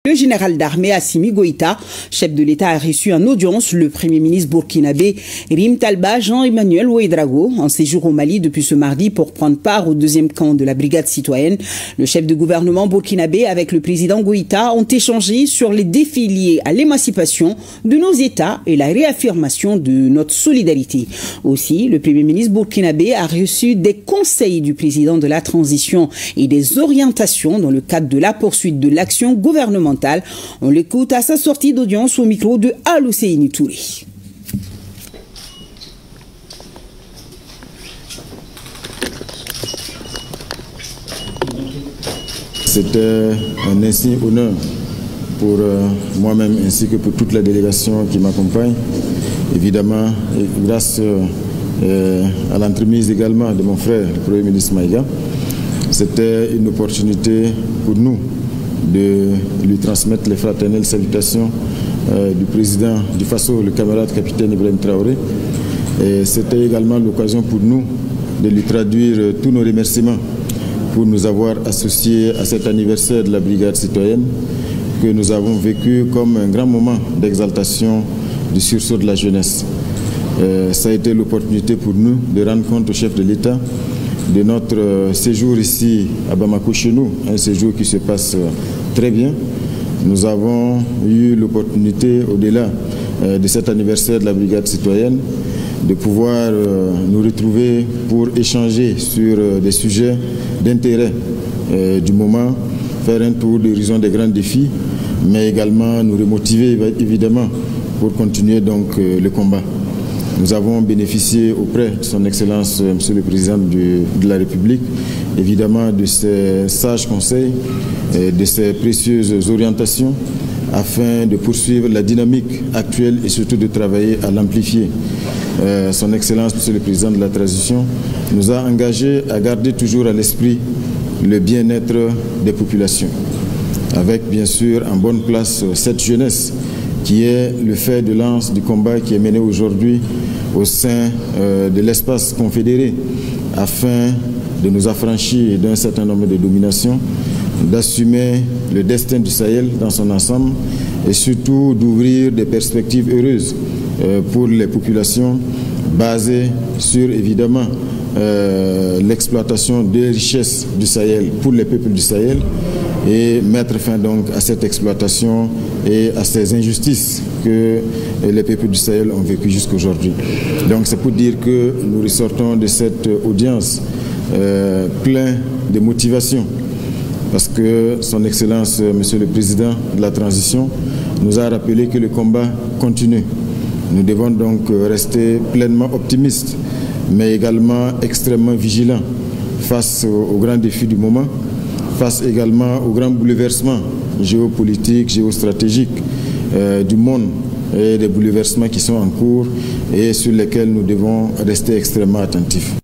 Le général d'armée Assimi Goïta, chef de l'État, a reçu en audience le Premier ministre burkinabé Rim Talba Jean-Emmanuel Ouédraogo en séjour au Mali depuis ce mardi pour prendre part au deuxième camp de la brigade citoyenne. Le chef de gouvernement burkinabé avec le président Goïta ont échangé sur les défis liés à l'émancipation de nos États et la réaffirmation de notre solidarité. Aussi, le Premier ministre burkinabé a reçu des conseils du président de la transition et des orientations dans le cadre de la poursuite de l'action gouvernementale. On l'écoute à sa sortie d'audience au micro de Al-Husseini Touré. C'était un insigne honneur pour moi-même ainsi que pour toute la délégation qui m'accompagne. Évidemment, grâce à l'entremise également de mon frère, le Premier ministre Maïga, c'était une opportunité pour nous de lui transmettre les fraternelles salutations du président du Faso, le camarade capitaine Ibrahim Traoré. Et c'était également l'occasion pour nous de lui traduire tous nos remerciements pour nous avoir associés à cet anniversaire de la brigade citoyenne que nous avons vécu comme un grand moment d'exaltation du sursaut de la jeunesse. Ça a été l'opportunité pour nous de rendre compte au chef de l'État de notre séjour ici à Bamako chez nous, un séjour qui se passe très bien. Nous avons eu l'opportunité, au-delà de cet anniversaire de la brigade citoyenne, de pouvoir nous retrouver pour échanger sur des sujets d'intérêt du moment, faire un tour d'horizon des grands défis, mais également nous remotiver évidemment pour continuer donc le combat. Nous avons bénéficié auprès de son Excellence, Monsieur le Président de la République, évidemment de ses sages conseils, et de ses précieuses orientations, afin de poursuivre la dynamique actuelle et surtout de travailler à l'amplifier. Son Excellence, Monsieur le Président de la Transition, nous a engagés à garder toujours à l'esprit le bien-être des populations, avec bien sûr en bonne place cette jeunesse qui est le fer de lance du combat qui est mené aujourd'hui au sein de l'espace confédéré, afin de nous affranchir d'un certain nombre de dominations, d'assumer le destin du Sahel dans son ensemble et surtout d'ouvrir des perspectives heureuses pour les populations basées sur évidemment l'exploitation des richesses du Sahel pour les peuples du Sahel et mettre fin donc à cette exploitation et à ces injustices que les peuples du Sahel ont vécues jusqu'aujourd'hui. Donc c'est pour dire que nous ressortons de cette audience plein de motivation, parce que son Excellence, Monsieur le Président de la Transition, nous a rappelé que le combat continue. Nous devons donc rester pleinement optimistes, mais également extrêmement vigilants face aux grands défis du moment, face également aux grands bouleversements géopolitiques, géostratégiques du monde et des bouleversements qui sont en cours et sur lesquels nous devons rester extrêmement attentifs.